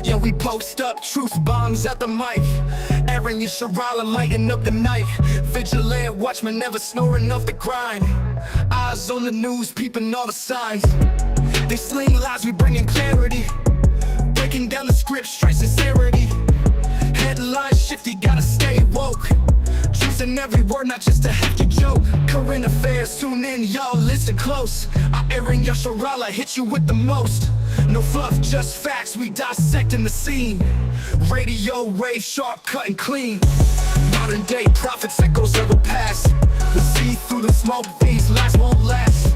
Yeah, we post up truth bombs at the mic. Aharon Yasharahla lighting up the night. Vigilant watchmen never snoring off the grind. Eyes on the news, peeping all the signs. They sling lies, we bringing clarity. Breaking down the script, straight sincerity. Headlines shifty, gotta stay woke. Truth in every word, not just a hefty joke. Current affairs, tune in, y'all listen close. Aharon Yasharahla hit you with the most. No fluff, just facts, we dissecting the scene. Radio wave, sharp, cut and clean. Modern day prophets, echoes of the past. We see through the smoke, these lies won't last.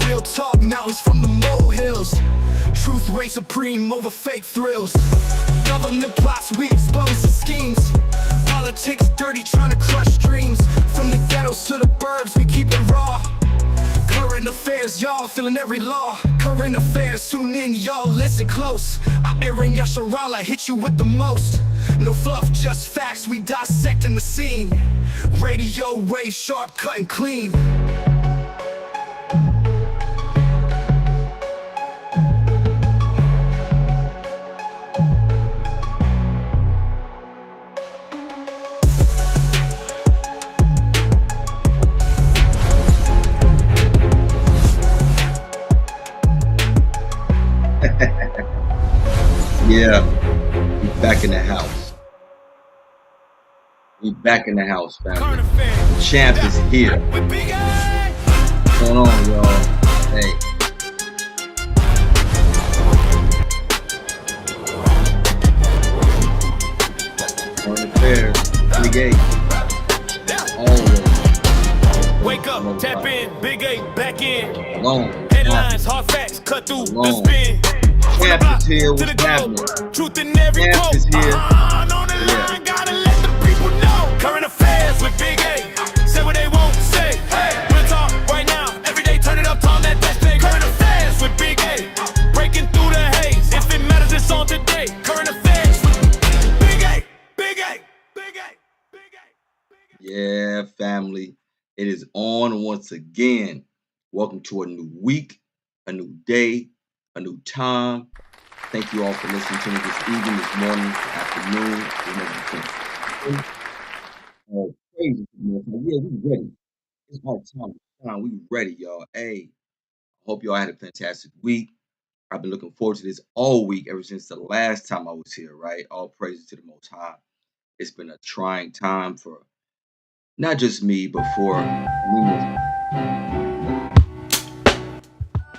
Real talk, mountains from the molehills. Truth reigns supreme over fake thrills. Government plots, we expose the schemes. Politics dirty, trying to crush dreams. From the ghettos to the burbs, we keep it raw. Current affairs, y'all feeling every law. Current affairs, tune in, y'all listen close. Aharon Yasharahla hit you with the most. No fluff, just facts, we dissecting the scene. Radio wave, sharp, cut and clean. Yeah, we back in the house. We back in the house, family. The champ is here. What's going on, y'all? Hey. Current affairs, Big 8. Always. Wake up, tap in, Big 8, back in. Alone. Headlines, hard facts, cut through the spin. Champ is here, what's happening? Truth in every Champ quote. is here. On the line, gotta let the people know. Current affairs with Big 8. Say what they won't say. Hey, we'll talk right now. Every day, turn it up, Tom, that thing. Current affairs with Big 8. Breaking through the haze. If it matters, it's on today. Current affairs with Big 8. Big 8. Big 8. Big 8. Yeah, family. It is on once again. Welcome to a new week, a new day, a new time. Thank you all for listening to me this evening, this morning, afternoon, whenever you can. Oh, crazy. Yeah, we ready. It's our time. We ready, y'all. Hey, I hope y'all had a fantastic week. I've been looking forward to this all week, ever since the last time I was here, right? All praises to the Most High. It's been a trying time for not just me, but for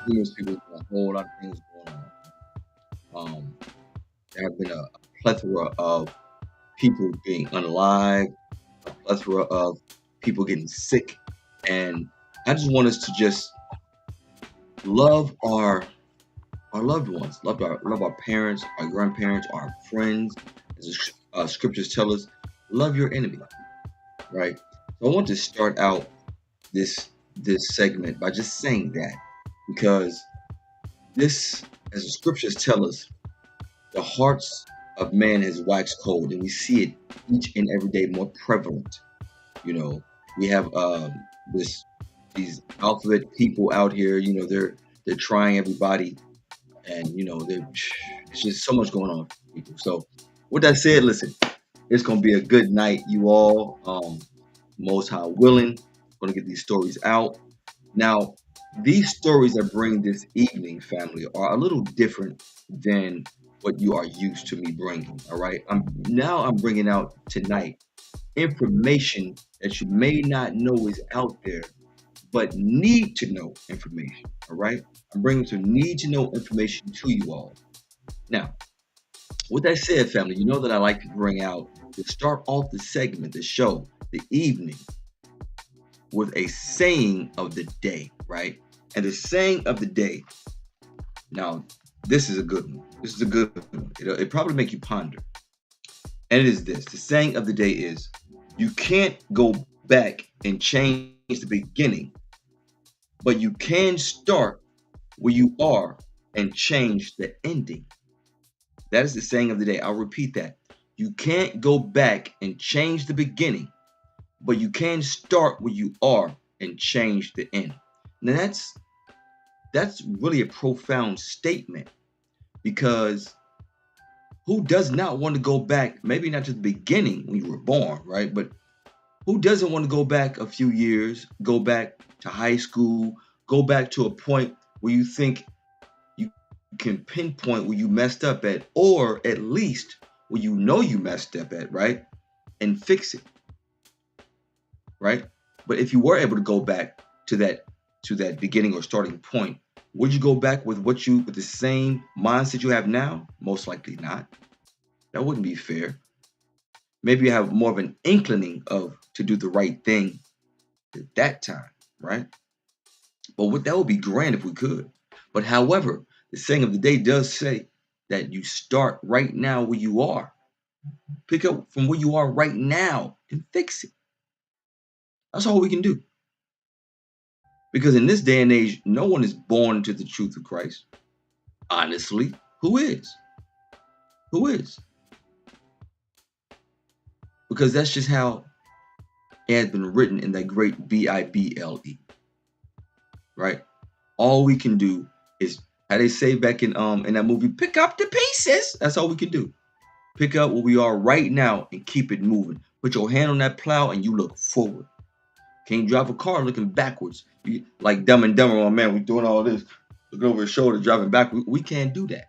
numerous people. A whole lot of things going on. There have been a plethora of people being unalive, a plethora of people getting sick, and I just want us to just love our loved ones, love our parents, our grandparents, our friends. As the scriptures tell us, love your enemy, right? So I want to start out this segment by just saying that, because this, as the scriptures tell us, the hearts of man has waxed cold, and we see it each and every day more prevalent. You know, we have these alphabet people out here. You know, they're trying everybody, and you know, it's just so much going on for people. So, with that said, listen, it's gonna be a good night, you all. Most High willing, gonna get these stories out. Now, these stories that bring this evening, family, are a little different than what you are used to me bringing. All right, I'm bringing out tonight information that you may not know is out there, but need to know information. All right, I'm bringing some need to know information to you all. Now, with that said, family, you know that I like to bring out, to start off the segment, the show, the evening, with a saying of the day, right? And the saying of the day, now, this is a good one. This is a good one. It'll probably make you ponder. And it is this. The saying of the day is, you can't go back and change the beginning, but you can start where you are and change the ending. That is the saying of the day. I'll repeat that. You can't go back and change the beginning, but you can start where you are and change the end. Now that's really a profound statement, because Who does not want to go back, maybe not to the beginning when you were born, right? But who doesn't want to go back a few years, go back to high school, go back to a point where you think you can pinpoint where you messed up at, or at least where you know you messed up at, right? And fix it, right? But if you were able to go back to that beginning or starting point, would you go back with with the same mindset you have now? Most likely not. That wouldn't be fair. Maybe you have more of an inclining to do the right thing at that time, right? But that would be grand if we could. But however, the saying of the day does say that you start right now where you are. Pick up from where you are right now and fix it. That's all we can do. Because in this day and age, no one is born to the truth of Christ. Honestly, who is? Who is? Because that's just how it has been written in that great Bible, right? All we can do is, how they say back in that movie, pick up the pieces. That's all we can do. Pick up where we are right now and keep it moving. Put your hand on that plow and you look forward. Can't drive a car looking backwards. You, like Dumb and Dumber, oh man, we doing all this, looking over his shoulder, driving back. We can't do that.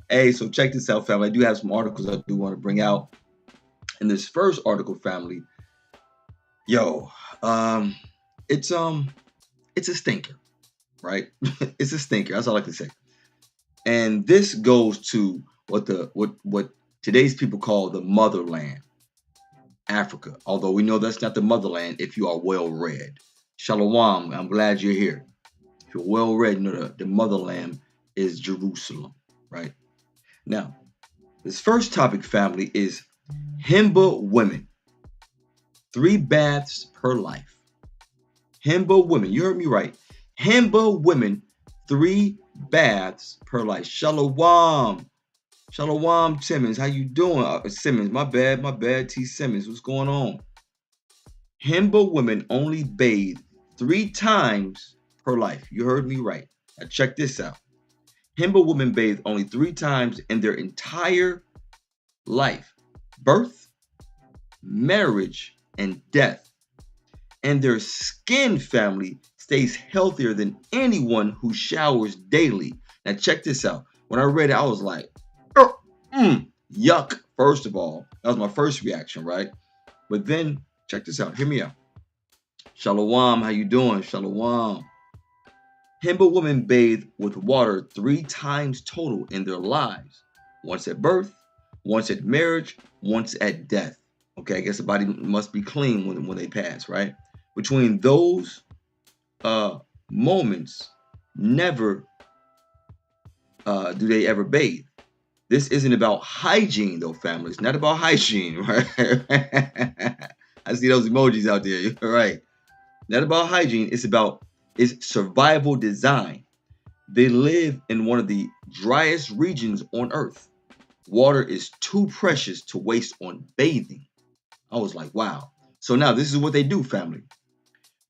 Hey, so check this out, family. I do have some articles I do want to bring out. In this first article, family, it's a stinker, right? It's a stinker. That's all I can say. And this goes to what today's people call the motherland, Africa. Although we know that's not the motherland if you are well read. Shalom, I'm glad you're here. If you're well read, you know the motherland is Jerusalem, right? Now, this first topic, family, is Himba women. 3 baths per life. Himba women, you heard me right. Himba women, 3 baths per life. Shalom. Shalom, Simmons. How you doing? Simmons, my bad. T. Simmons, what's going on? Himba women only bathe 3 times per life. You heard me right. Now check this out. Himba women bathe only 3 times in their entire life. Birth, marriage, and death. And their skin, family, stays healthier than anyone who showers daily. Now check this out. When I read it, I was like, yuck. First of all, that was my first reaction, right? But then, check this out. Hear me out. Shalom, how you doing? Shalom. Himba women bathe with water 3 times total in their lives. Once at birth, once at marriage, once at death. Okay, I guess the body must be clean when they pass, right? Between those moments, never do they ever bathe. This isn't about hygiene, though, family. It's not about hygiene, right? I see those emojis out there. You're right. Not about hygiene. It's survival design. They live in one of the driest regions on Earth. Water is too precious to waste on bathing. I was like, wow. So now this is what they do, family.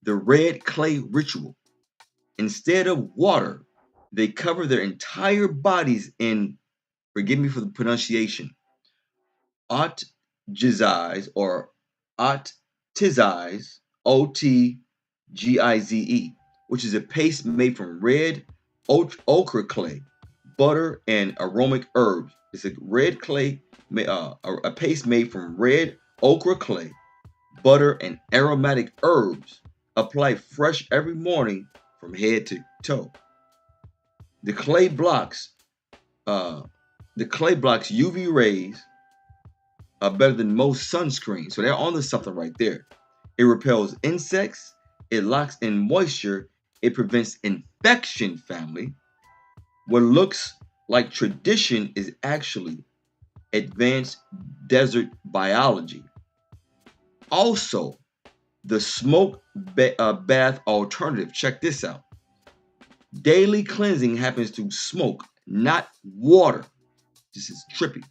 The red clay ritual. Instead of water, they cover their entire bodies in, forgive me for the pronunciation, otgize or otgize, Otgize, which is a paste made from red ochre clay, butter, and aromatic herbs. It's a red clay, a paste made from red ochre clay, butter, and aromatic herbs. Applied fresh every morning from head to toe. The clay blocks UV rays are better than most sunscreens. So they're onto something right there. It repels insects. It locks in moisture. It prevents infection, family. What looks like tradition is actually advanced desert biology. Also, the smoke bath alternative. Check this out. Daily cleansing happens through smoke, not water. This is trippy.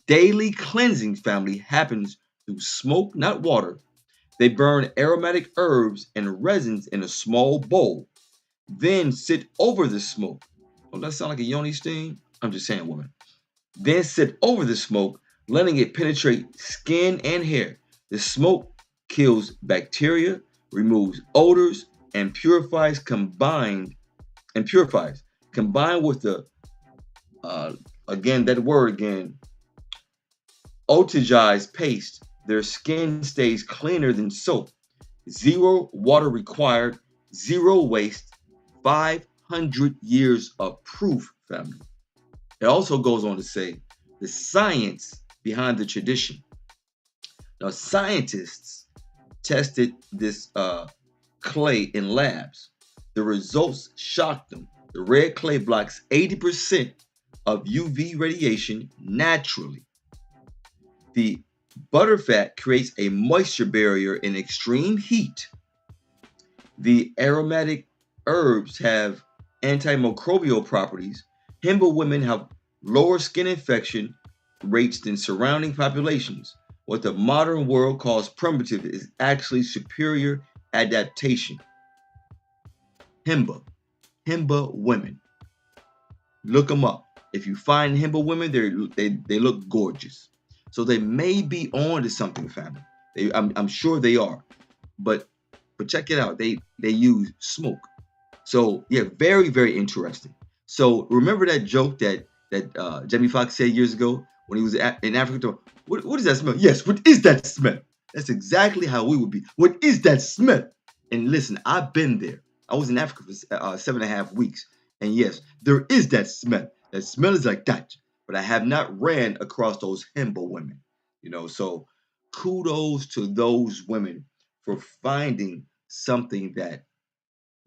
Daily cleansing, family, happens through smoke, not water. They burn aromatic herbs and resins in a small bowl, then sit over the smoke. Oh, that sound like a yoni steam? I'm just saying, woman. Then sit over the smoke, letting it penetrate skin and hair. The smoke kills bacteria, removes odors, and purifies. Combined with the again that word again, otigized paste, their skin stays cleaner than soap. Zero water required, zero waste, 500 years of proof, family. It also goes on to say the science behind the tradition. Now, scientists tested this clay in labs. The results shocked them. The red clay blocks 80% of UV radiation naturally. The butterfat creates a moisture barrier in extreme heat. The aromatic herbs have antimicrobial properties. Himba women have lower skin infection rates than surrounding populations. What the modern world calls primitive is actually superior adaptation. Himba women. Look them up. If you find Himba women, they look gorgeous. So they may be on to something, family. I'm sure they are. But check it out. They use smoke. So yeah, very, very interesting. So remember that joke that Jamie Foxx said years ago when he was in Africa? What does that smell? Yes, what is that smell? That's exactly how we would be. What is that smell? And listen, I've been there. I was in Africa for 7.5 weeks. And yes, there is that smell. That smell is like that. But I have not ran across those Himba women. So kudos to those women for finding something that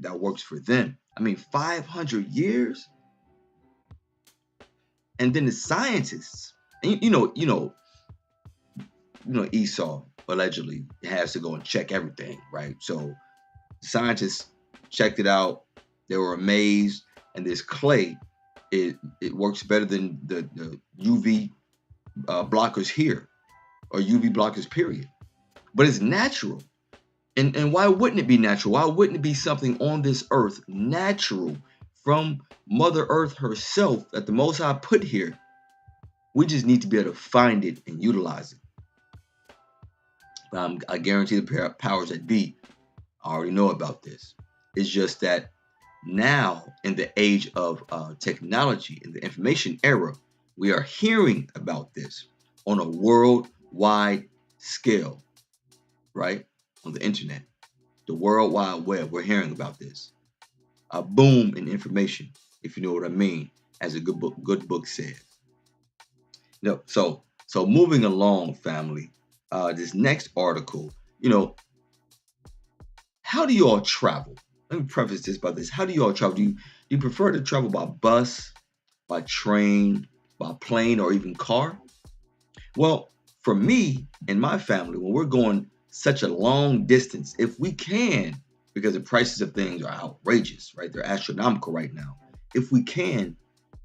works for them. I mean, 500 years? And then the scientists, and Esau allegedly has to go and check everything, right? So scientists checked it out. They were amazed. And this clay, it works better than the UV blockers here, or UV blockers, period. But it's natural. And why wouldn't it be natural? Why wouldn't it be something on this earth natural from Mother Earth herself that the Most High put here? We just need to be able to find it and utilize it. I guarantee the powers that be already know about this. It's just that now, in the age of technology, in the information era, we are hearing about this on a worldwide scale, right? On the internet, the World Wide Web, we're hearing about this. A boom in information, if you know what I mean, as a good book says. So moving along, family, this next article, how do you all travel? Let me preface this by this. How do you all travel? Do you prefer to travel by bus, by train, by plane, or even car? Well, for me and my family, when we're going such a long distance, if we can, because the prices of things are outrageous, right? They're astronomical right now. If we can,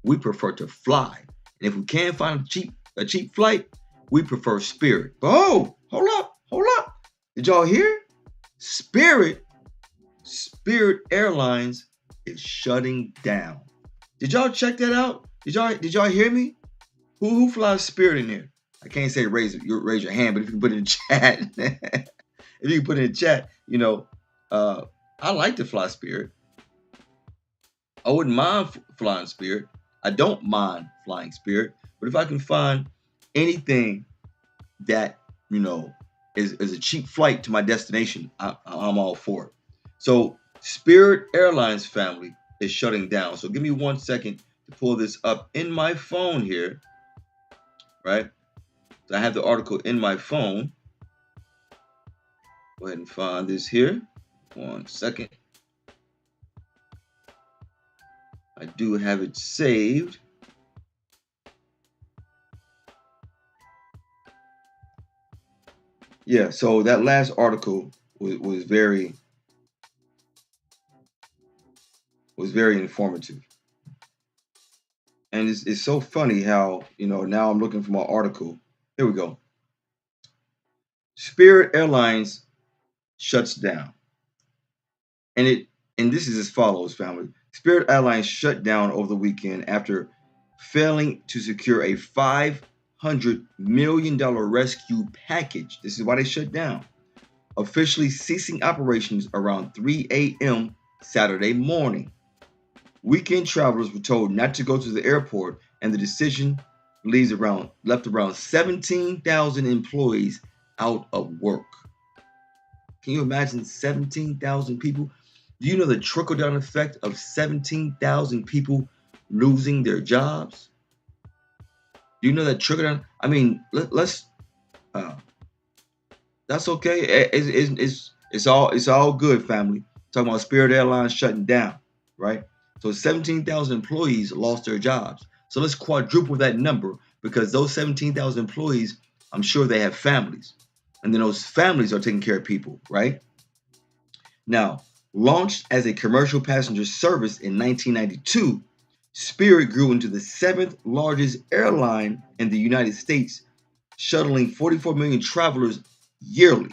we prefer to fly. And if we can't find a cheap flight, we prefer Spirit. But hold up. Did y'all hear? Spirit Airlines is shutting down. Did y'all check that out? Did y'all hear me? Who flies Spirit in there? I can't say raise your hand, but if you can put it in the chat, I like to fly Spirit. I wouldn't mind flying Spirit. I don't mind flying Spirit, but if I can find anything that is a cheap flight to my destination, I'm all for it. So Spirit Airlines, family, is shutting down. So give me 1 second to pull this up in my phone here, right? So I have the article in my phone. Go ahead and find this here. 1 second. I do have it saved. Yeah, so that last article was very informative. And it's so funny how, now I'm looking for my article. Here we go. Spirit Airlines shuts down. And this is as follows, family. Spirit Airlines shut down over the weekend after failing to secure a $500 million rescue package. This is why they shut down, officially ceasing operations around 3 a.m. Saturday morning. Weekend travelers were told not to go to the airport, and the decision left around 17,000 employees out of work. Can you imagine 17,000 people? Do you know the trickle-down effect of 17,000 people losing their jobs? Do you know that trickle-down? I mean, let's. That's okay. It's all good, family. Talking about Spirit Airlines shutting down, right? So 17,000 employees lost their jobs. So let's quadruple that number, because those 17,000 employees, I'm sure they have families. And then those families are taking care of people, right? Now, launched as a commercial passenger service in 1992, Spirit grew into the 7th largest airline in the United States, shuttling 44 million travelers yearly.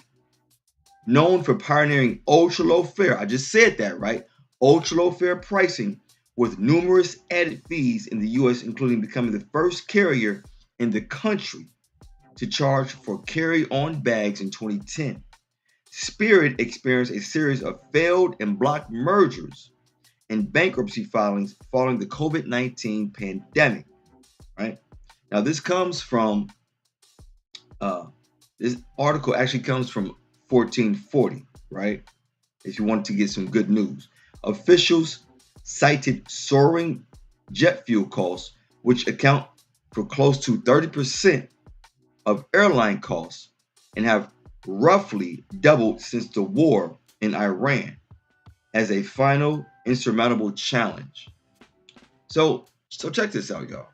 Known for pioneering ultra-low fare, I just said that, right? Ultra-low fare pricing with numerous added fees in the U.S., including becoming the first carrier in the country to charge for carry-on bags in 2010. Spirit experienced a series of failed and blocked mergers and bankruptcy filings following the COVID-19 pandemic, right? Now, this comes from, this article actually comes from 1440, right? If you want to get some good news. Officials cited soaring jet fuel costs, which account for close to 30% of airline costs and have roughly doubled since the war in Iran, as a final insurmountable challenge. So check this out, y'all.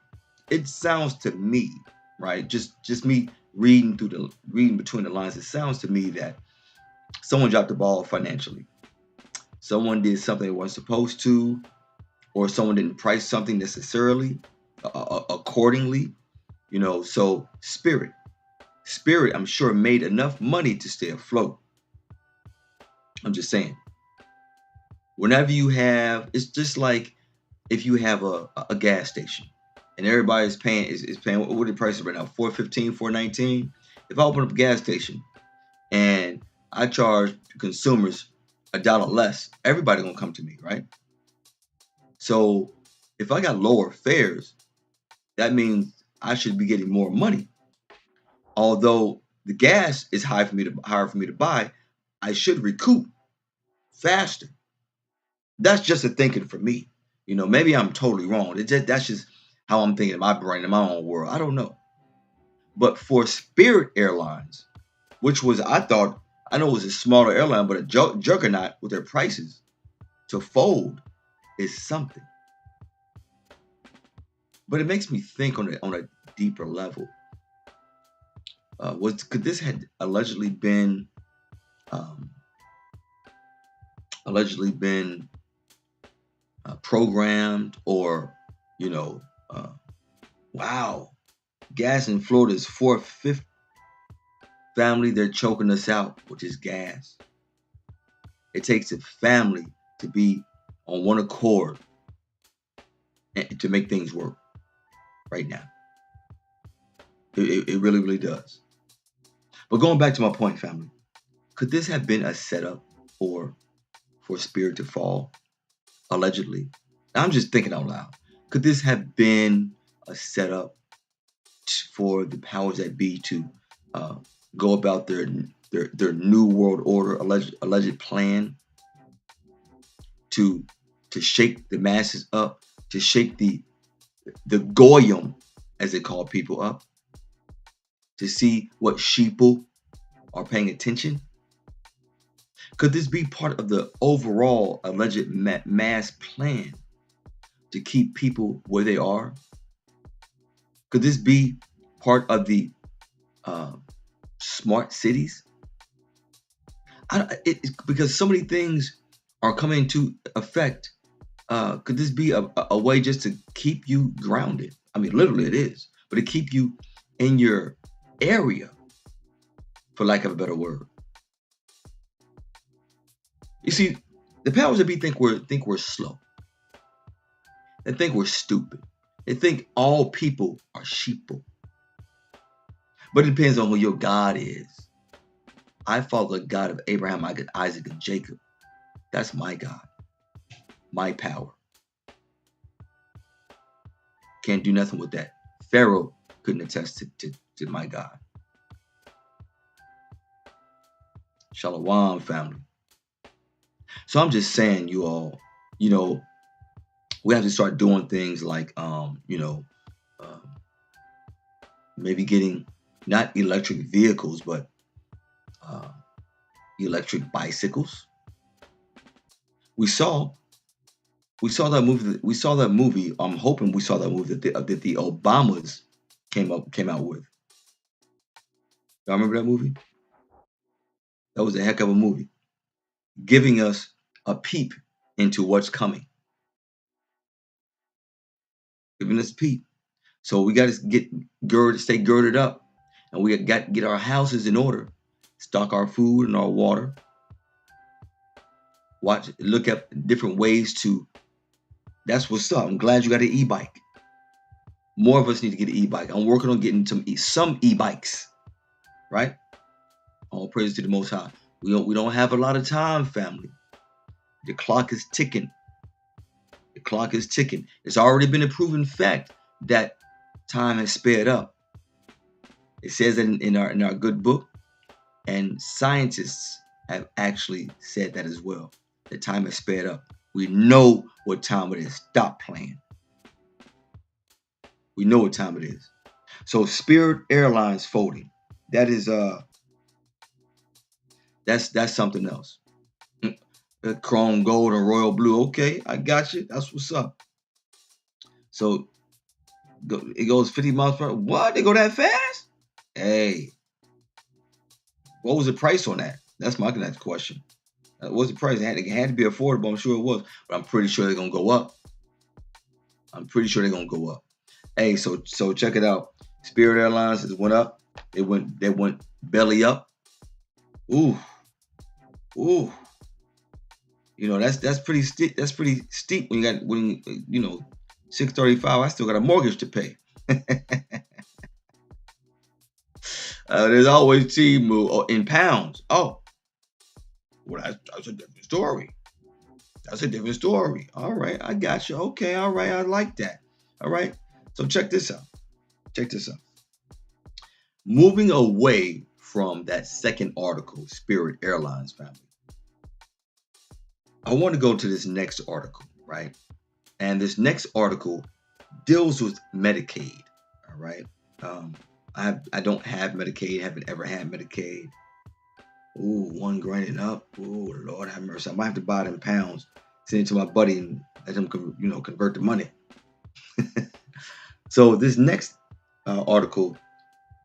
It sounds to me, right? Just me reading between the lines, it sounds to me that someone dropped the ball financially. Someone did something they weren't supposed to, or someone didn't price something necessarily accordingly. So Spirit, I'm sure, made enough money to stay afloat. I'm just saying. Whenever you have, it's just like if you have a gas station and everybody's paying is paying, what are the prices right now? $4.15, $4.19. If I open up a gas station and I charge consumers $1 less, everybody gonna come to me, right? So if I got lower fares, that means I should be getting more money. Although the gas is higher for me to buy, I should recoup faster. That's just a thinking for me. Maybe I'm totally wrong. That's just how I'm thinking in my brain, in my own world. I don't know. But for Spirit Airlines, which was, I know it was a smaller airline, but a juggernaut with their prices, to fold is something. But it makes me think on a deeper level. Could this had allegedly been programmed, or wow, gas in Florida is 4.50. Family, they're choking us out with this gas. It takes a family to be on one accord and to make things work right now. It really, really does. But going back to my point, family, could this have been a setup for Spirit to fall? Allegedly. Now, I'm just thinking out loud. Could this have been a setup for the powers that be to go about their new world order alleged plan to shake the masses up, to shake the goyim, as they call people, up, to see what sheeple are paying attention? Could this be part of the overall alleged mass plan to keep people where they are? Could this be part of the smart cities? Because so many things are coming into effect. Could this be a way just to keep you grounded? I mean, literally it is, but to keep you in your area, for lack of a better word. You see, the powers that be think we're slow. They think we're stupid. They think all people are sheeple. But it depends on who your God is. I follow the God of Abraham, Isaac, and Jacob. That's my God, my power. Can't do nothing with that. Pharaoh couldn't attest to my God. Shalom, family. So I'm just saying, you all, we have to start doing things like, maybe getting not electric vehicles, but electric bicycles. We saw that movie. We saw that movie. I'm hoping we saw that movie that the Obamas came out with. Y'all remember that movie? That was a heck of a movie, giving us a peep into what's coming. Giving us a peep. So we got to stay girded up, and we got to get our houses in order, stock our food and our water. Look at different ways to. That's what's up. I'm glad you got an e-bike. More of us need to get an e-bike. I'm working on getting some e-bikes, right? All praise to the Most High. We don't have a lot of time, family. The clock is ticking. The clock is ticking. It's already been a proven fact that time has sped up. It says in our good book, and scientists have actually said that as well. The time has sped up. We know what time it is. Stop playing. We know what time it is. So Spirit Airlines folding. That is that's something else. Chrome gold and royal blue. Okay, I got you. That's what's up. So it goes 50 miles per hour. What? They go that fast? Hey, what was the price on that? That's my next question. What's the price? It had to be affordable. I'm sure it was, but I'm pretty sure they're gonna go up. Hey, so check it out. Spirit Airlines has went up. They went belly up. Ooh. That's pretty steep. That's pretty steep when 635. I still got a mortgage to pay. There's always T-move in pounds. Oh, well, that's a different story. That's a different story. All right, I got you. Okay, all right, I like that. All right, so check this out. Moving away from that second article, Spirit Airlines family, I want to go to this next article, right? And this next article deals with Medicaid. All right. I don't have Medicaid. Haven't ever had Medicaid. Ooh, one grand up. Ooh, Lord have mercy. I might have to buy it in pounds, send it to my buddy, and let him convert the money. So this next article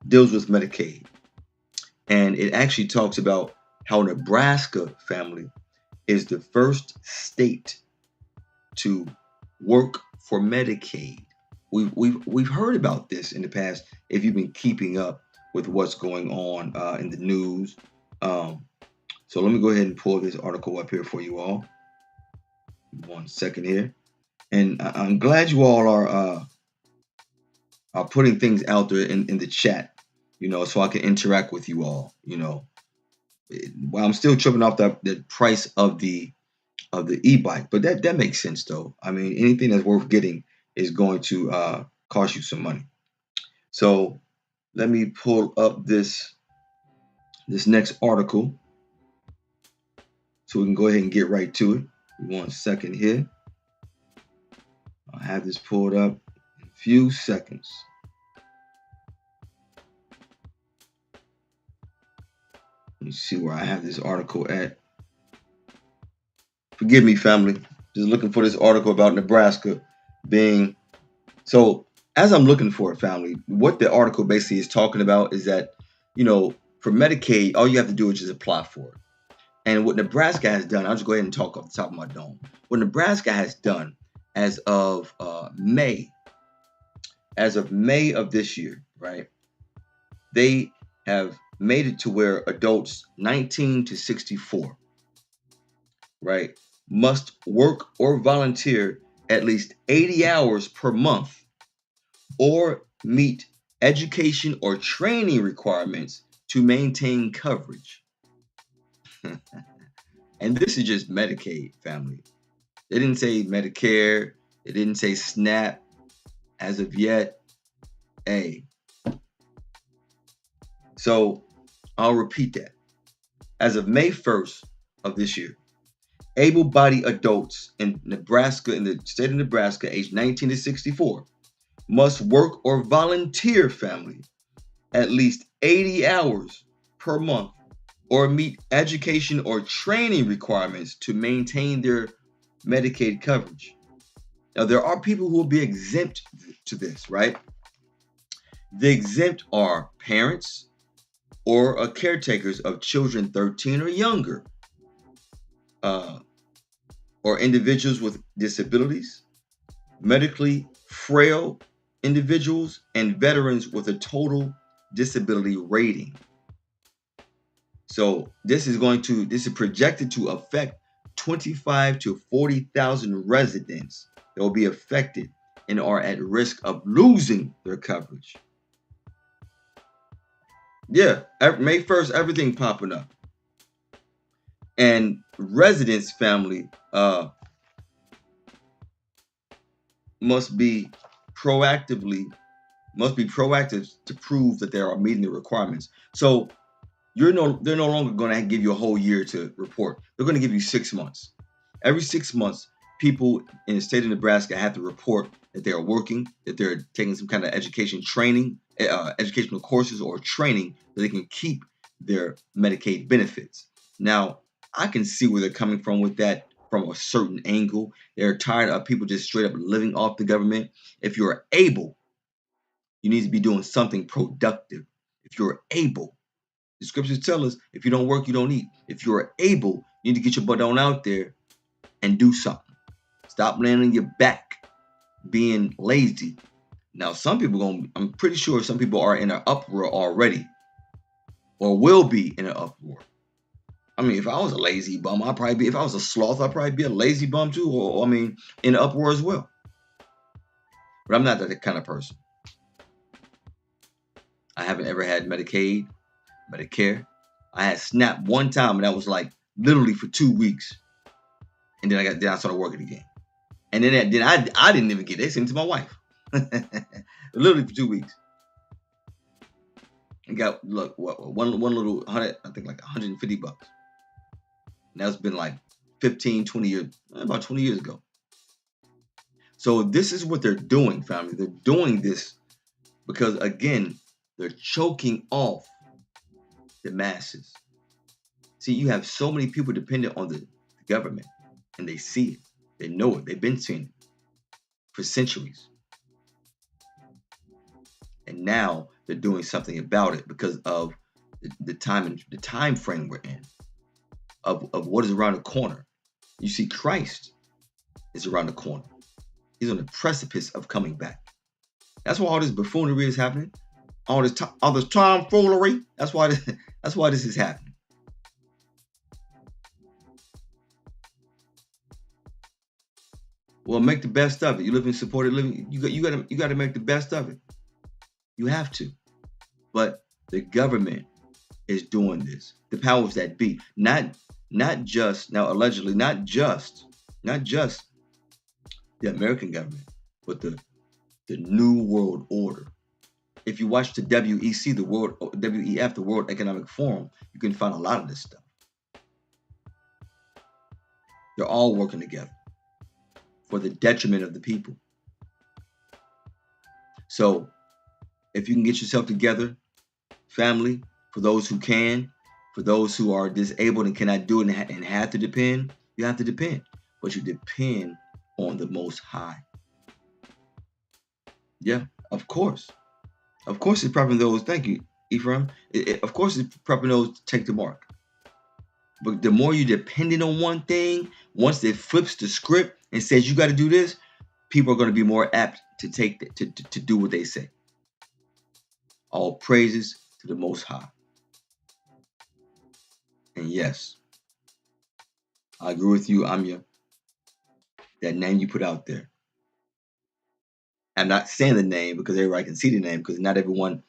deals with Medicaid, and it actually talks about how Nebraska family is the first state to work for Medicaid. We've heard about this in the past if you've been keeping up with what's going on in the news. So let me go ahead and pull this article up here for you all. 1 second here, and I'm glad you all are putting things out there in the chat, so I can interact with you all. Well, I'm still tripping off the price of the e-bike, but that makes sense though. I mean, anything that's worth getting is going to cost you some money. So let me pull up this next article so we can go ahead and get right to it. 1 second here. I'll have this pulled up in a few seconds. Let me see where I have this article at. Forgive me, family. Just looking for this article about Nebraska being. So as I'm looking for it, family, what the article basically is talking about is that, for Medicaid, all you have to do is just apply for it. And what Nebraska has done, I'll just go ahead and talk off the top of my dome. What Nebraska has done as of May of this year, right? They have made it to where adults 19 to 64, right, must work or volunteer at least 80 hours per month or meet education or training requirements to maintain coverage. And this is just Medicaid, family. They didn't say Medicare. They didn't say SNAP as of yet. Hey. So I'll repeat that. As of May 1st of this year, able-bodied adults in Nebraska, in the state of Nebraska, aged 19 to 64, must work or volunteer, family, at least 80 hours per month or meet education or training requirements to maintain their Medicaid coverage. Now, there are people who will be exempt to this, right? The exempt are parents or caretakers of children 13 or younger, or individuals with disabilities, medically frail individuals, and veterans with a total disability rating. So this is projected to affect 25 to 40,000 residents that will be affected and are at risk of losing their coverage. Yeah, May 1st, everything popping up. And residents, family, must be proactive to prove that they are meeting the requirements. So they're no longer going to give you a whole year to report. They're going to give you 6 months. Every 6 months, people in the state of Nebraska have to report that they are working, that they're taking some kind of educational courses or training that they can keep their Medicaid benefits. Now, I can see where they're coming from with that from a certain angle. They're tired of people just straight up living off the government. If you're able, you need to be doing something productive. If you're able, the scriptures tell us, if you don't work, you don't eat. If you're able, you need to get your butt on out there and do something. Stop laying on your back, being lazy. Now, I'm pretty sure some people are in an uproar already, or will be in an uproar. I mean, if I was a lazy bum, if I was a sloth, I'd probably be a lazy bum too, or in an uproar as well. But I'm not that kind of person. I haven't ever had Medicaid, Medicare. I had SNAP one time, and that was like literally for 2 weeks. And then I started working again. And then I didn't even get it. They sent it to my wife. Literally for 2 weeks. And got one little $100, I think like $150. And that's been like 15, 20 years, about 20 years ago. So this is what they're doing, family. They're doing this because, again, they're choking off the masses. See, you have so many people dependent on the government, and they see it. They know it. They've been seeing it for centuries. And now they're doing something about it because of the time frame we're in, of what is around the corner. You see, Christ is around the corner. He's on the precipice of coming back. That's why all this buffoonery is happening. All this tomfoolery. That's why this is happening. Well, make the best of it. You live in supported living. You got to make the best of it. You have to. But the government is doing this. The powers that be, not just the American government, but the New World Order. If you watch the WEF, the World Economic Forum, you can find a lot of this stuff. They're all working together for the detriment of the people. So if you can get yourself together, family, for those who can, for those who are disabled and cannot do it and have to depend, you have to depend. But you depend on the Most High. Yeah, of course. Of course it's prepping those, thank you, Ephraim. Of course it's prepping those to take the mark. But the more you're dependent on one thing, once it flips the script and says you got to do this, people are going to be more apt to take to do what they say. All praises to the Most High. And yes, I agree with you, Amya. That name you put out there, I'm not saying the name because everybody can see the name, because not everyone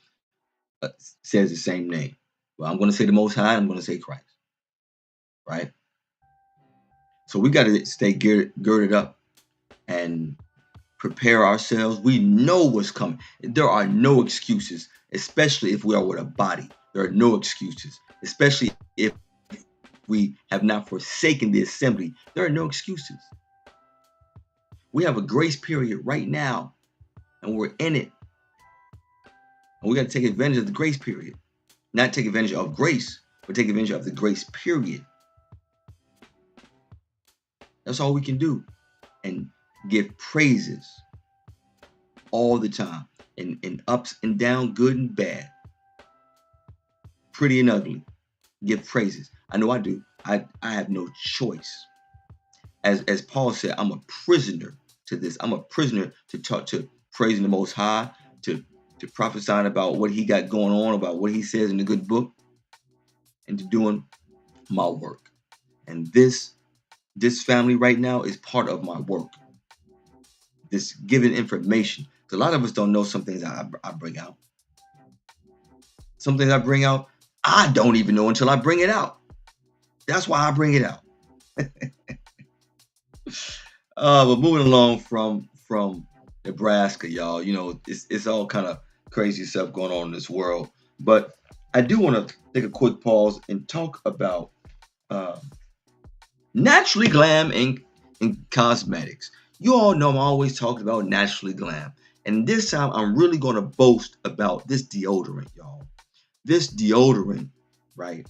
says the same name. Well, I'm going to say the Most High. I'm going to say Christ. Right? So we got to stay girded up and prepare ourselves. We know what's coming. There are no excuses, especially if we are with a body. There are no excuses, especially if we have not forsaken the assembly. There are no excuses. We have a grace period right now, and we're in it. And we got to take advantage of the grace period. Not take advantage of grace, but take advantage of the grace period. That's all we can do. And give praises all the time. In ups and down, good and bad. Pretty and ugly. Give praises. I know I do. I have no choice. As Paul said, I'm a prisoner to this. I'm a prisoner to praising the Most High, to prophesying about what he got going on, about what he says in the good book, and to doing my work. And this family right now is part of my work. This giving information. A lot of us don't know some things I bring out. Some things I bring out, I don't even know until I bring it out. That's why I bring it out. But moving along from Nebraska, y'all, you know, it's all kind of crazy stuff going on in this world. But I do want to take a quick pause and talk about naturally glam and cosmetics. You all know I'm always talking about naturally glam. And this time I'm really going to boast about this deodorant, y'all. This deodorant, right,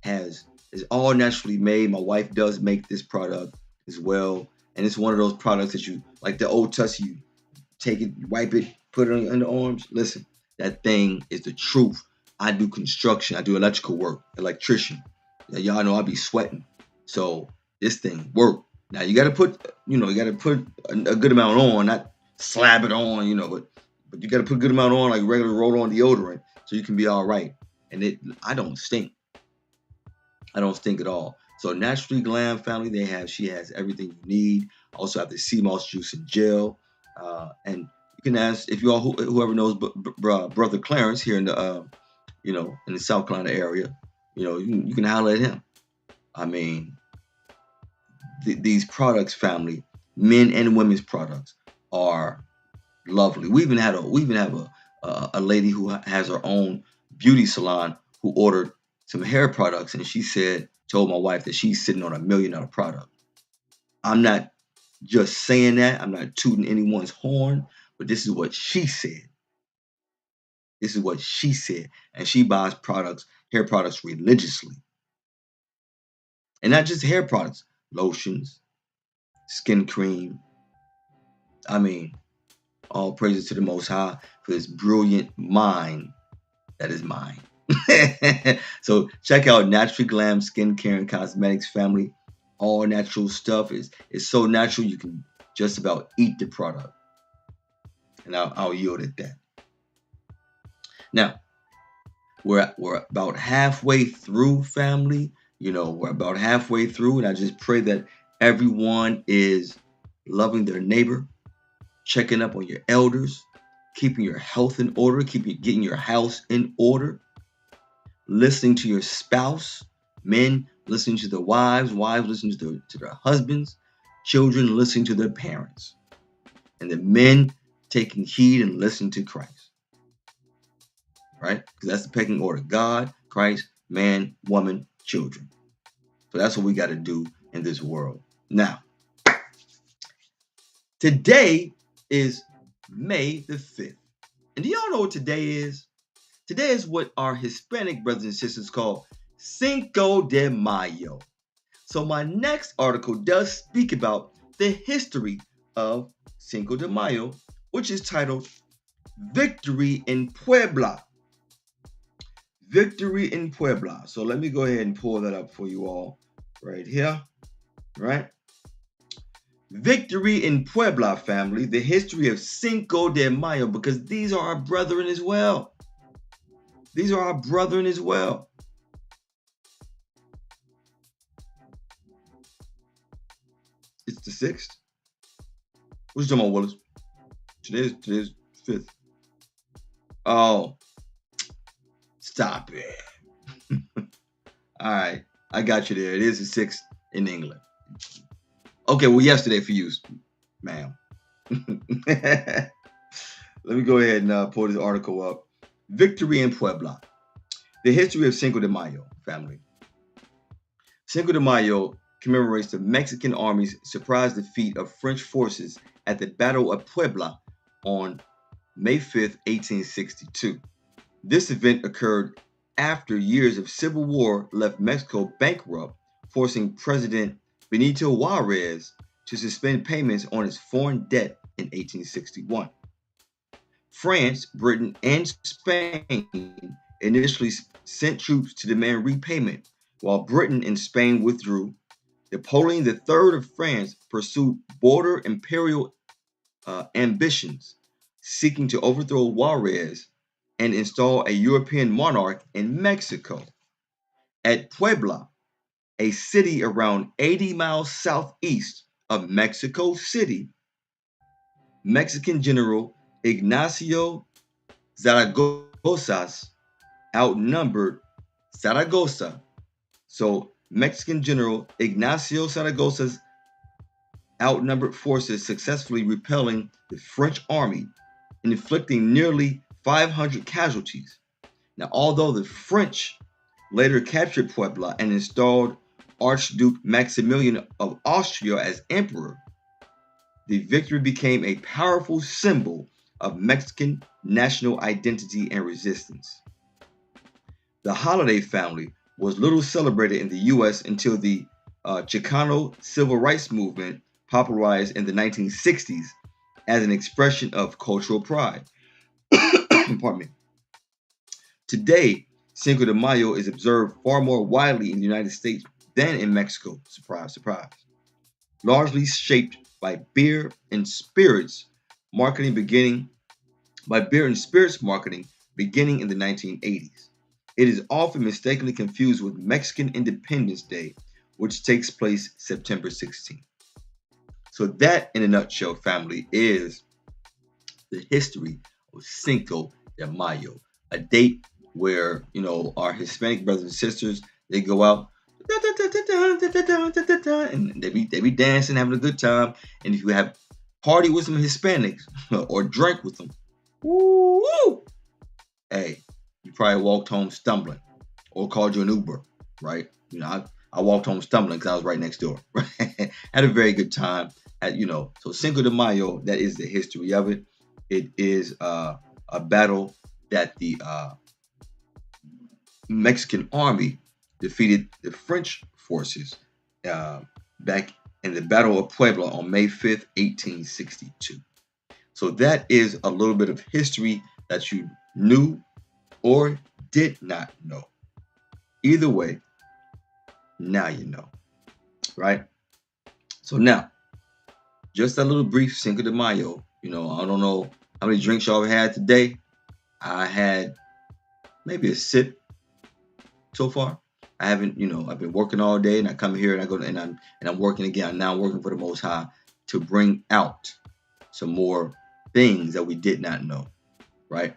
is all naturally made. My wife does make this product as well. And it's one of those products that you, like the old Tussie, you take it, wipe it, put it on the arms. Listen, that thing is the truth. I do construction. I do electrical work, electrician. Y'all know I be sweating. So this thing work. Now you got to put a good amount on, not slab it on, but you got to put a good amount on, like regular roll-on deodorant, so you can be all right. And I don't stink. I don't stink at all. So Naturally Glam family, she has everything you need. Also have the sea moss juice and gel. And you can ask if you all whoever knows brother Clarence here in the in the South Carolina area, you can holler at him. I mean, these products, family, men and women's products, are lovely. We even have a lady who has her own beauty salon who ordered some hair products, and she told my wife that she's sitting on $1 million product. I'm not just saying that. I'm not tooting anyone's horn, but this is what she said. This is what she said. And she buys hair products religiously. And not just hair products, lotions, skin cream. I mean, all praises to the Most High for this brilliant mind that is mine. So check out Naturally Glam Skincare and Cosmetics family. All natural stuff is so natural you can just about eat the product. And I'll yield at that. Now, we're about halfway through, family. We're about halfway through, and I just pray that everyone is loving their neighbor, checking up on your elders, keeping your health in order, getting your house in order, listening to your spouse, men listening to their wives listening to their husbands, children listening to their parents, and the men taking heed and listening to Christ. Right? Because that's the pecking order: God, Christ, man, woman, children. So that's what we got to do in this world. Now, today is May the 5th. And do y'all know what today is? Today is what our Hispanic brothers and sisters call Cinco de Mayo. So my next article does speak about the history of Cinco de Mayo, which is titled Victory in Puebla. Victory in Puebla. So let me go ahead and pull that up for you all right here. Right? Victory in Puebla, family. The history of Cinco de Mayo, because these are our brethren as well. These are our brethren as well. It's the 6th. What you talking about, Willis? Today's 5th. Oh, stop it. All right, I got you there. It is the 6th in England. Okay, well, yesterday for you, ma'am. Let me go ahead and pull this article up. Victory in Puebla. The history of Cinco de Mayo, family. Cinco de Mayo commemorates the Mexican Army's surprise defeat of French forces at the Battle of Puebla on May 5th, 1862. This event occurred after years of civil war left Mexico bankrupt, forcing President Benito Juarez to suspend payments on its foreign debt in 1861. France, Britain, and Spain initially sent troops to demand repayment, while Britain and Spain withdrew. Napoleon III of France pursued border imperial ambitions, seeking to overthrow Juarez and install a European monarch in Mexico. At Puebla, a city around 80 miles southeast of Mexico City, Mexican General Ignacio Zaragoza's outnumbered Zaragoza. So Mexican General Ignacio Zaragoza's outnumbered forces successfully repelling the French army and inflicting nearly 500 casualties. Now, although the French later captured Puebla and installed Archduke Maximilian of Austria as emperor, the victory became a powerful symbol of Mexican national identity and resistance. The holiday, family, was little celebrated in the U.S. until the Chicano civil rights movement popularized in the 1960s as an expression of cultural pride. Pardon me. Today, Cinco de Mayo is observed far more widely in the United States than in Mexico. Surprise, surprise. Largely shaped by beer and spirits marketing beginning in the 1980s. It is often mistakenly confused with Mexican Independence Day, which takes place September 16th. So that, in a nutshell, family, is the history of Cinco de Mayo, a date where, our Hispanic brothers and sisters, they go out and they be dancing, having a good time. And if you have party with some Hispanics or drink with them, woo, hey, you probably walked home stumbling or called you an Uber, right? I walked home stumbling because I was right next door. Had a very good time. So Cinco de Mayo, that is the history of it. It is a battle that the Mexican army defeated the French forces back in the Battle of Puebla on May 5th, 1862. So that is a little bit of history that you knew or did not know. Either way, now you know, right? So now, just a little brief Cinco de Mayo. I don't know how many drinks y'all had today. I had maybe a sip so far. I haven't, I've been working all day, and I come here and I go and I'm working again. Now I'm working for the Most High to bring out some more things that we did not know, right?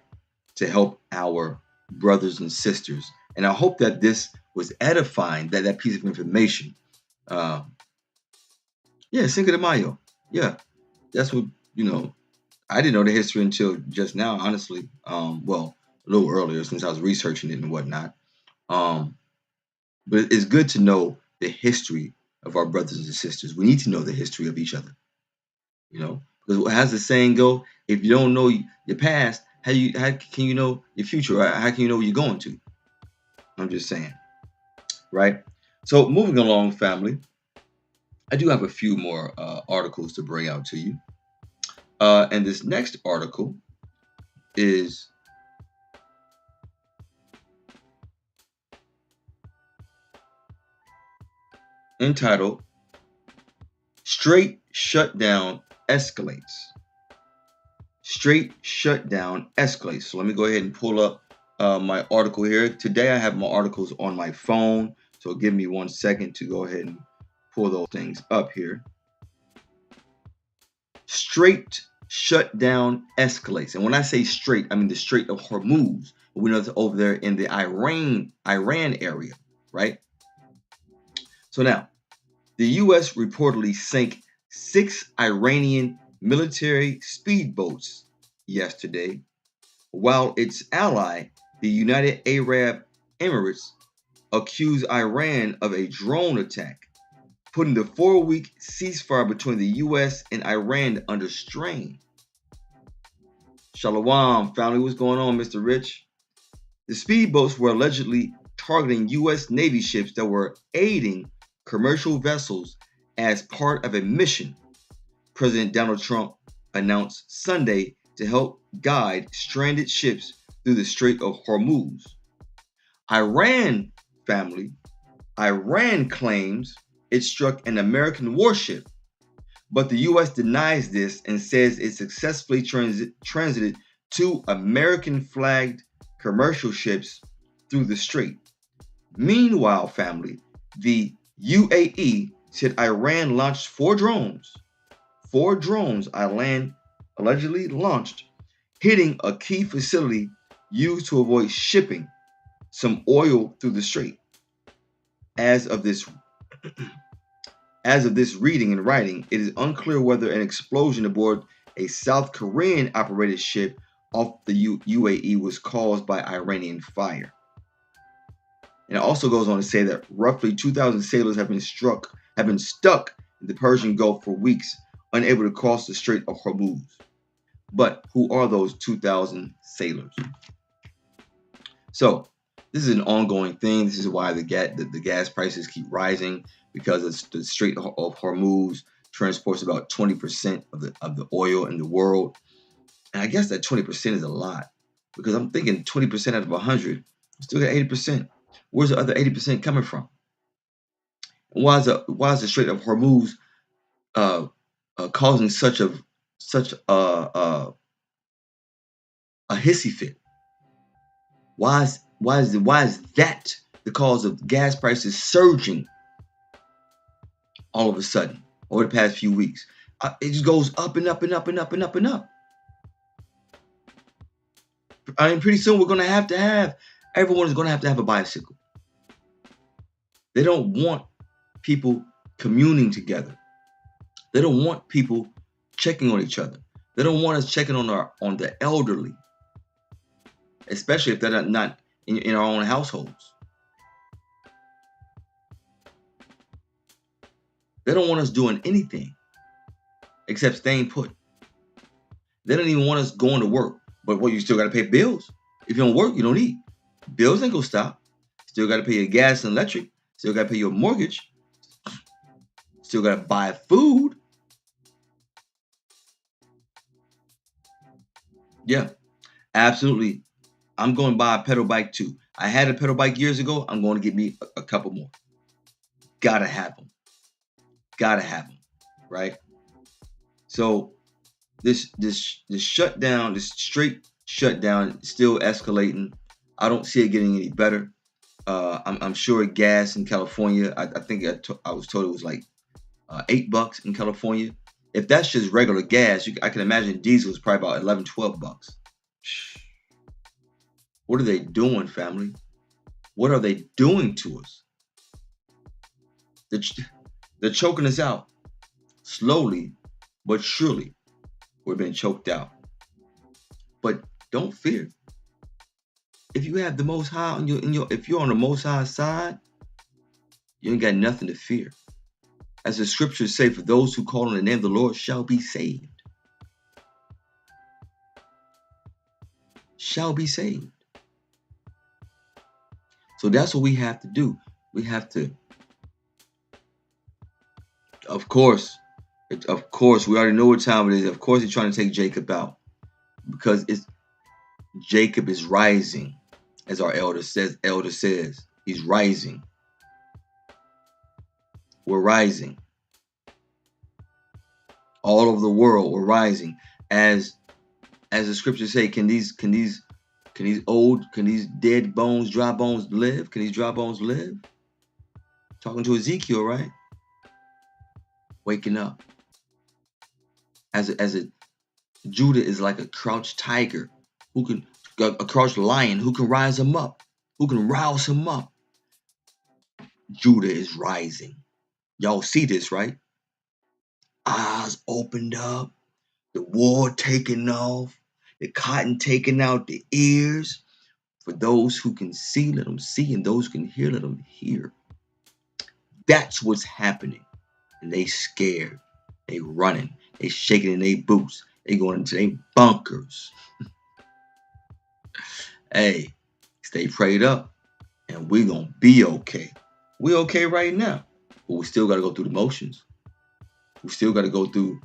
To help our brothers and sisters. And I hope that this was edifying, that piece of information. Cinco de Mayo. Yeah, that's what, I didn't know the history until just now, honestly. A little earlier since I was researching it and whatnot. But it's good to know the history of our brothers and sisters. We need to know the history of each other, because how's the saying go? If you don't know your past, how can you know your future? Right? How can you know where you're going to? I'm just saying, right? So moving along, family, I do have a few more articles to bring out to you. And this next article is entitled Straight Shutdown Escalates. Straight shutdown escalates. So let me go ahead and pull up my article here. Today I have my articles on my phone. So give me 1 second to go ahead and pull those things up here. Straight shutdown escalates. And when I say strait, I mean the Strait of Hormuz. We know it's over there in the Iran area, right? So now, the U.S. reportedly sank 6 Iranian military speedboats yesterday, while its ally, the United Arab Emirates, accused Iran of a drone attack, putting the 4-week ceasefire between the U.S. and Iran under strain. Shalom, family. What's going on, Mr. Rich? The speedboats were allegedly targeting U.S. Navy ships that were aiding commercial vessels as part of a mission President Donald Trump announced Sunday to help guide stranded ships through the Strait of Hormuz. Iran claims it struck an American warship, but the U.S. denies this and says it successfully transited 2 American-flagged commercial ships through the strait. Meanwhile, family, the UAE said Iran launched 4 drones. 4 drones Iran allegedly launched, hitting a key facility used to avoid shipping some oil through the strait. As of this reading and writing, it is unclear whether an explosion aboard a South Korean operated ship off the UAE was caused by Iranian fire. And it also goes on to say that roughly 2,000 sailors have been stuck in the Persian Gulf for weeks, unable to cross the Strait of Hormuz. But who are those 2,000 sailors? So this is an ongoing thing. This is why the gas prices keep rising, because the Strait of Hormuz transports about 20% of the oil in the world. And I guess that 20% is a lot, because I'm thinking 20% out of 100, still got 80%. Where's the other 80% coming from? Why is the Strait of Hormuz causing such a hissy fit? Why is that the cause of gas prices surging all of a sudden over the past few weeks? It just goes up and up and up and up and up and up. I mean, pretty soon everyone is going to have a bicycle. They don't want people communing together. They don't want people checking on each other. They don't want us checking on the elderly, especially if they're not in our own households. They don't want us doing anything except staying put. They don't even want us going to work. But you still got to pay bills. If you don't work, you don't eat. Bills ain't gonna stop. Still got to pay your gas and electric. Still got to pay your mortgage. Still got to buy food. Yeah, absolutely. I'm going to buy a pedal bike too. I had a pedal bike years ago. I'm going to get me a couple more. Gotta have them. Right? So this shutdown, this straight shutdown, is still escalating. I don't see it getting any better. I'm sure gas in California, I think I was told it was like $8 in California. If that's just regular gas, I can imagine diesel is probably about $11-12. What are they doing, family? What are they doing to us? They're choking us out. Slowly but surely, we're being choked out. But don't fear. If you have the Most High if you're on the Most High side, you ain't got nothing to fear. As the scriptures say, for those who call on the name of the Lord shall be saved. Shall be saved. So that's what we have to do. We have to, of course, we already know what time it is. Of course, he's trying to take Jacob out, because Jacob is rising, as our elder says. He's rising. We're rising. All over the world, we're rising. As the scriptures say, can these dead bones, dry bones live? Can these dry bones live? Talking to Ezekiel, right? Waking up. As Judah is like a crouched tiger, a crouched lion who can rise him up, who can rouse him up. Judah is rising. Y'all see this, right? Eyes opened up, the war taking off, the cotton taking out the ears. For those who can see, let them see, and those who can hear, let them hear. That's what's happening. And they scared. They running. They shaking in their boots. They going into their bunkers. Hey, stay prayed up, and we're going to be okay. We're okay right now, but we still got to go through the motions. We still got to go through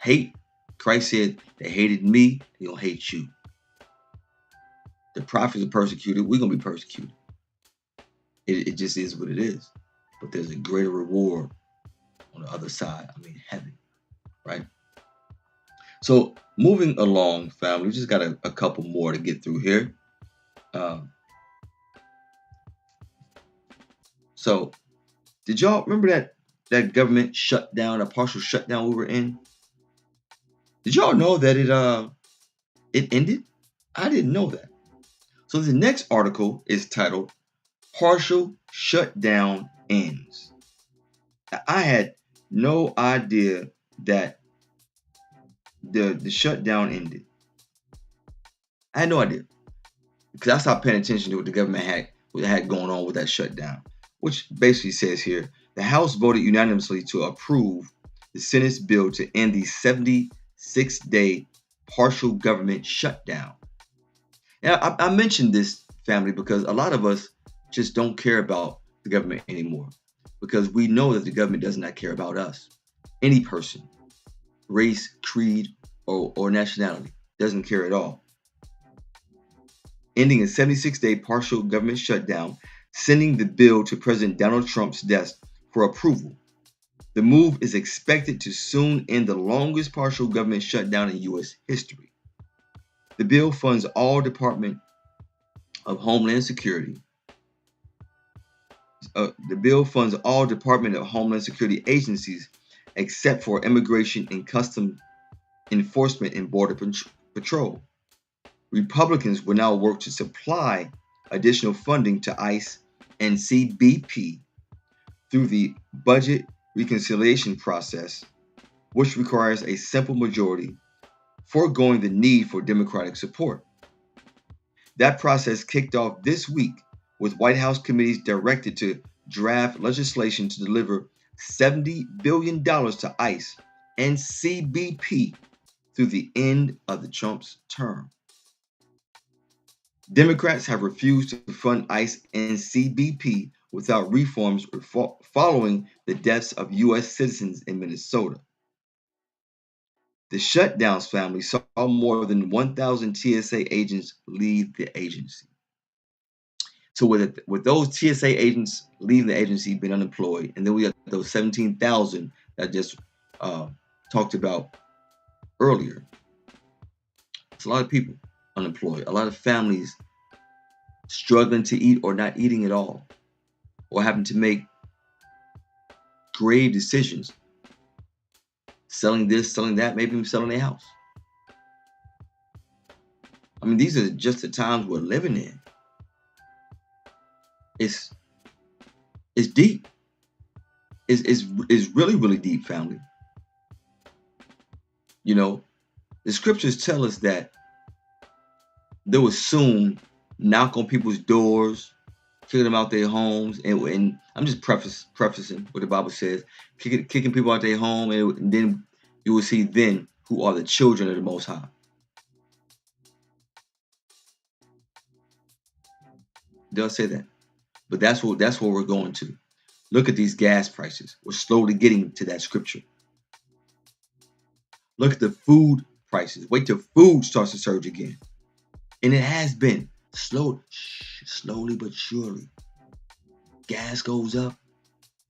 hate. Christ said, they hated me, they're going to hate you. The prophets are persecuted, we're going to be persecuted. It just is what it is. But there's a greater reward on the other side. I mean, heaven, right? So moving along, family, we just got a couple more to get through here. So did y'all remember that government shutdown, a partial shutdown we were in? Did y'all know that it ended? I didn't know that. So the next article is titled Partial Shutdown Ends. I had no idea that the shutdown ended. I had no idea. Because I stopped paying attention to what the government had going on with that shutdown. Which basically says here, the House voted unanimously to approve the Senate's bill to end the 76-day partial government shutdown. Now, I mentioned this, family, because a lot of us just don't care about the government anymore. Because we know that the government does not care about us. Any person, race, creed, or nationality, doesn't care at all. Ending a 76-day partial government shutdown, sending the bill to President Donald Trump's desk for approval. The move is expected to soon end the longest partial government shutdown in U.S. history. The bill funds all Department of Homeland Security. The bill funds all Department of Homeland Security agencies except for Immigration and Customs Enforcement and Border Patrol. Republicans will now work to supply additional funding to ICE and CBP through the budget reconciliation process, which requires a simple majority, foregoing the need for Democratic support. That process kicked off this week with White House committees directed to draft legislation to deliver $70 billion to ICE and CBP through the end of the Trump's term. Democrats have refused to fund ICE and CBP without reforms following the deaths of U.S. citizens in Minnesota. The shutdowns, family, saw more than 1,000 TSA agents leave the agency. So with those TSA agents leaving the agency, being unemployed, and then we got those 17,000 that I just talked about earlier. It's a lot of people unemployed, a lot of families struggling to eat or not eating at all, or having to make grave decisions, selling this, selling that, maybe even selling their house. I mean, these are just the times we're living in. It's deep. It's really, really deep, family. You know, the scriptures tell us that they will soon knock on people's doors, kicking them out their homes, and I'm just prefacing what the Bible says, kicking people out their home, and then you will see then who are the children of the Most High. They'll say that, but that's what we're going to. Look at these gas prices. We're slowly getting to that scripture. Look at the food prices. Wait till food starts to surge again. And it has been slowly but surely. Gas goes up,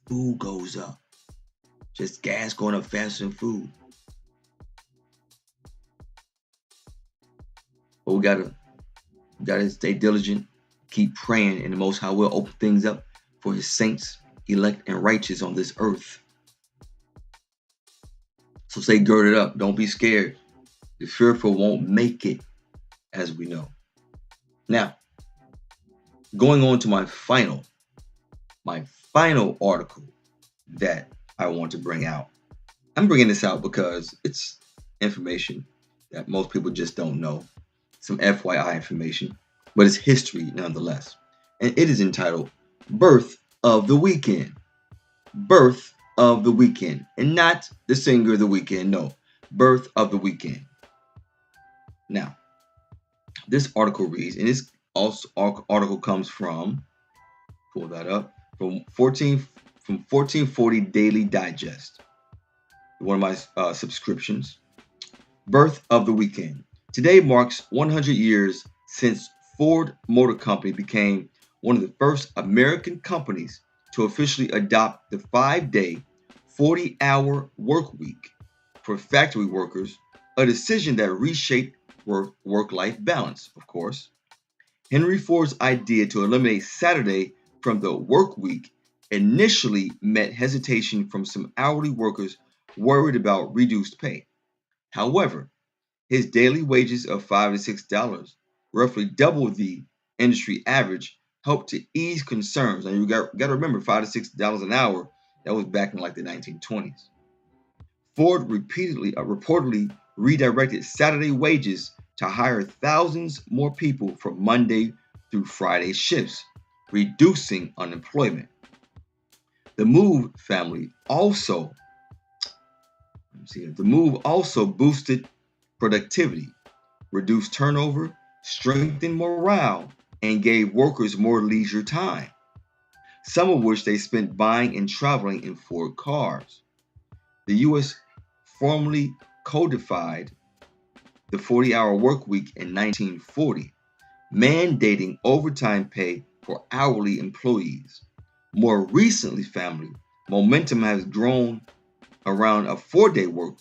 food goes up. Just gas going up faster than food. But we gotta stay diligent, keep praying, and the Most High will open things up for His saints, elect and righteous on this earth. So stay girded up. Don't be scared. The fearful won't make it, as we know. Now, going on to my final article that I want to bring out. I'm bringing this out because it's information that most people just don't know. Some FYI information, but it's history nonetheless. And it is entitled Birth of the Weekend. Birth of the Weekend. And not the singer The Weeknd, no. Birth of the Weekend. Now, this article reads, and this article comes from, pull that up, from 1440 Daily Digest, one of my subscriptions. Birth of the Weekend. Today marks 100 years since Ford Motor Company became one of the first American companies to officially adopt the 5-day, 40-hour work week for factory workers, a decision that reshaped work-life balance, of course. Henry Ford's idea to eliminate Saturday from the work week initially met hesitation from some hourly workers worried about reduced pay. However, his daily wages of $5 to $6, roughly double the industry average, helped to ease concerns. And you got to remember, $5 to $6 an hour, that was back in like the 1920s. Ford reportedly redirected Saturday wages to hire thousands more people for Monday through Friday shifts, reducing unemployment. The move also boosted productivity, reduced turnover, strengthened morale, and gave workers more leisure time, some of which they spent buying and traveling in Ford cars. The U.S. formally codified the 40-hour work week in 1940, mandating overtime pay for hourly employees. More recently, momentum has grown around 4-day work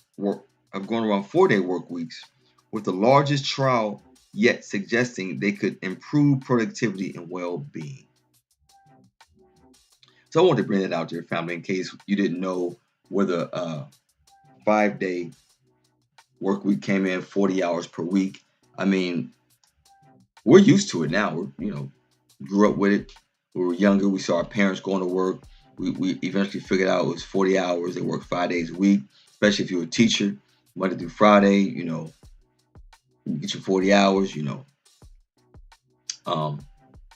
weeks, with the largest trial yet suggesting they could improve productivity and well-being. So I wanted to bring that out to your family in case you didn't know whether 5-day work week came in 40 hours per week. I mean, we're used to it now. We grew up with it. When we were younger, we saw our parents going to work. We eventually figured out it was 40 hours. They work 5 days a week, especially if you're a teacher, Monday through Friday, you get your 40 hours,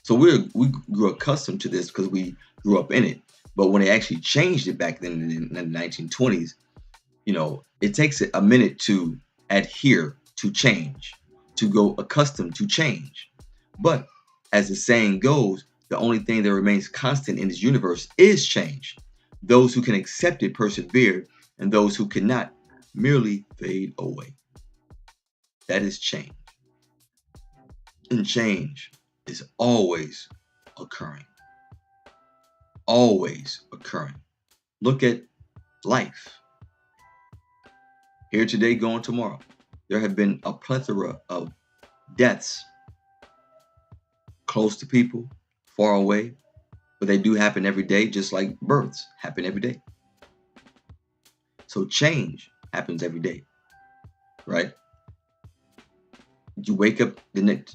So we grew accustomed to this because we grew up in it. But when they actually changed it back then in the 1920s, it takes a minute to adhere to change, to go accustomed to change. But as the saying goes, the only thing that remains constant in this universe is change. Those who can accept it persevere, and those who cannot merely fade away. That is change. And change is always occurring. Always occurring. Look at life. Here today, gone tomorrow. There have been a plethora of deaths close to people, far away, but they do happen every day, just like births happen every day. So change happens every day, right? You wake up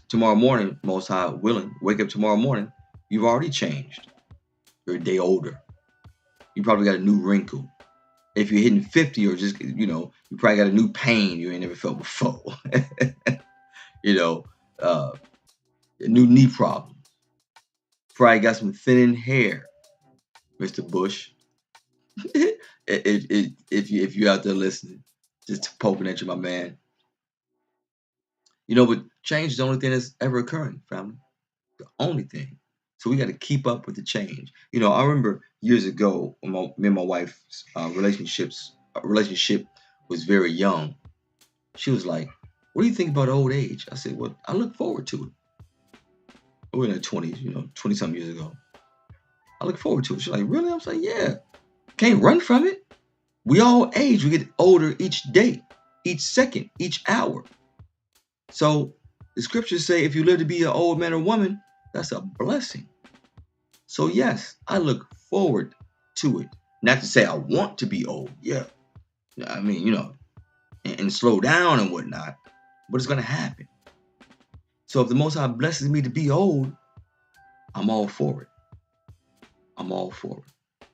tomorrow morning, Most High willing, wake up tomorrow morning, you've already changed. You're a day older. You probably got a new wrinkle. If you're hitting 50 or just, you probably got a new pain you ain't never felt before. A new knee problem. Probably got some thinning hair, Mr. Bush. if you're out there listening, just poking at you, my man. But change is the only thing that's ever occurring, family. The only thing. So we got to keep up with the change. I remember years ago when me and my wife's relationship was very young. She was like, "What do you think about old age?" I said, "Well, I look forward to it." We're in our 20s, 20-something years ago. I look forward to it. She's like, "Really?" I was like, "Yeah. Can't run from it. We all age. We get older each day, each second, each hour. So the scriptures say if you live to be an old man or woman, that's a blessing. So yes, I look forward to it. Not to say I want to be old. Yeah. I mean, and slow down and whatnot, but it's going to happen. So if the Most High blesses me to be old, I'm all for it. I'm all for it.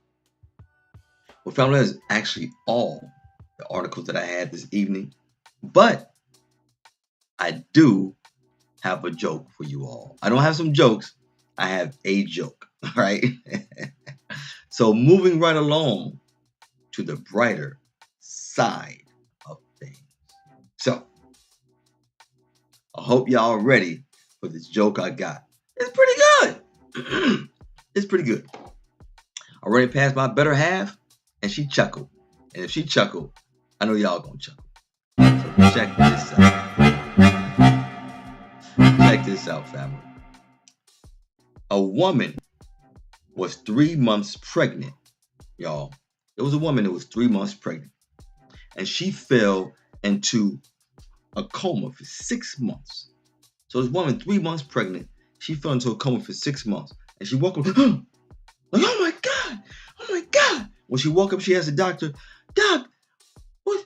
Well, family, that's actually all the articles that I had this evening. But I do have a joke for you all. I don't have some jokes. I have a joke. All right. So moving right along to the brighter side of things. So I hope y'all are ready for this joke I got. It's pretty good. It's pretty good. I already passed my better half, and she chuckled. And if she chuckled, I know y'all gonna chuckle. So check this out. Check this out, family. A woman was 3 months pregnant, y'all. There was a woman that was 3 months pregnant, and she fell into a coma for 6 months. So this woman, 3 months pregnant, she fell into a coma for 6 months, and she woke up like, oh my God. When she woke up, she asked the doctor, Doc, what?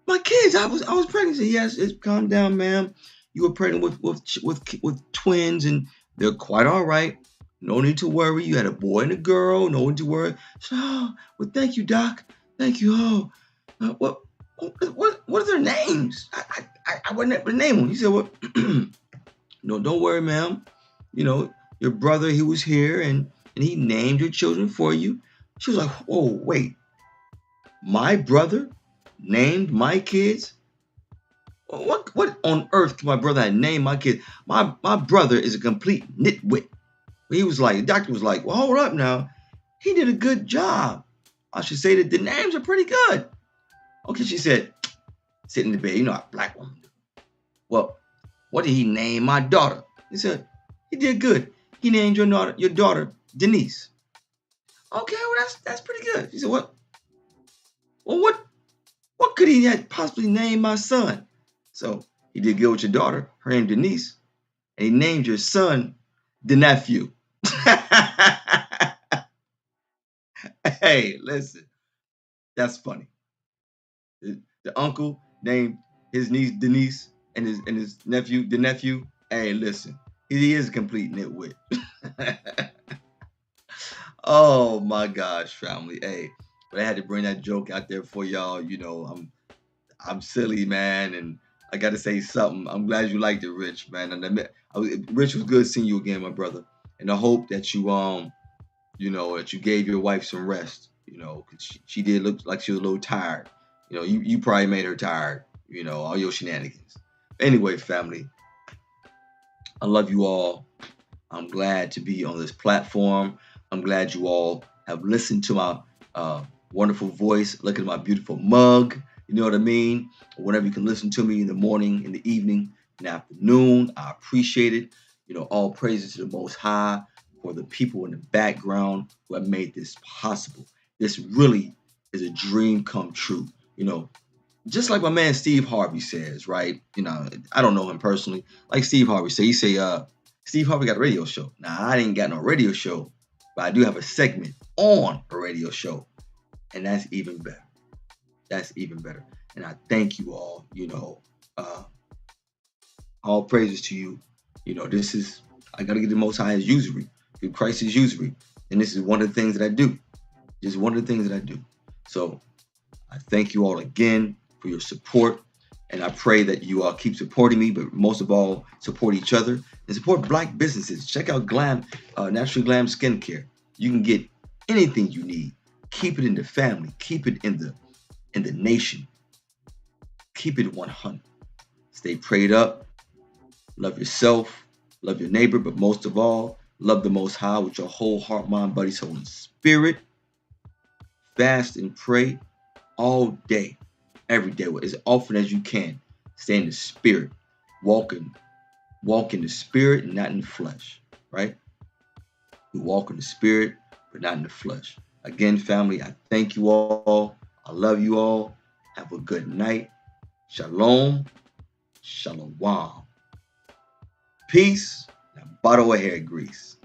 My kids, I was pregnant. She said, yes, it's calm down, ma'am. You were pregnant with twins, and they're quite all right. No need to worry. You had a boy and a girl. No need to worry. She said, oh, well, thank you, Doc. Thank you. Oh, what are their names? I wasn't able to name them. He said, well, no, don't worry, ma'am. You know, your brother, he was here, and he named your children for you. She was like, oh, wait. My brother named my kids? What on earth can my brother have named my kids? My brother is a complete nitwit. He was like, the doctor was like, well, hold up now. He did a good job. I should say that the names are pretty good. Okay, she said, sitting in the bed, you know how black women do. Well, what did he name my daughter? He said, he did good. He named your daughter Denise. Okay, well, that's pretty good. He said, what? Well, what could he have possibly named my son? So he did good with your daughter, her name Denise, and he named your son the nephew. Hey, listen, that's funny. The uncle named his niece Denise and his nephew the nephew. Hey, listen, he is a complete nitwit. Oh my gosh, family. Hey, but I had to bring that joke out there for y'all. You know, I'm silly, man, and I got to say something. I'm glad you liked it, Rich, man. And Rich, was good seeing you again, my brother. And I hope that that you gave your wife some rest. You know, because she did look like she was a little tired. You know, you probably made her tired. You know, all your shenanigans. Anyway, family, I love you all. I'm glad to be on this platform. I'm glad you all have listened to my wonderful voice. Look at my beautiful mug. You know what I mean? Whenever you can listen to me in the morning, in the evening, in the afternoon, I appreciate it. You know, all praises to the Most High for the people in the background who have made this possible. This really is a dream come true. You know, just like my man Steve Harvey says, right? You know, I don't know him personally. Like Steve Harvey said, Steve Harvey got a radio show. Now, I didn't got no radio show, but I do have a segment on a radio show, and that's even better. That's even better. And I thank you all. You know, all praises to you. You know, I got to get the Most High his usury, give Christ his usury. And this is one of the things that I do. Just one of the things that I do. So I thank you all again for your support. And I pray that you all keep supporting me, but most of all, support each other and support Black businesses. Check out Natural Glam Skincare. You can get anything you need. Keep it in the family. Keep it in the nation. Keep it 100. Stay prayed up. Love yourself. Love your neighbor, but most of all, love the Most High with your whole heart, mind, body, soul, and spirit. Fast and pray all day, every day, as often as you can. Stay in the spirit. Walk in the spirit and not in the flesh, right? We walk in the spirit, but not in the flesh. Again, family, I thank you all. I love you all. Have a good night. Shalom. Shalom. Peace. And a bottle of hair grease.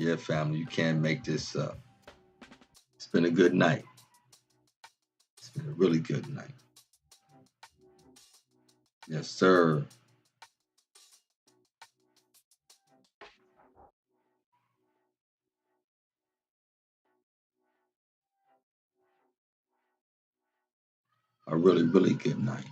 Yeah, family, you can't make this up. It's been a good night. It's been a really good night. Yes, sir. A really, really good night.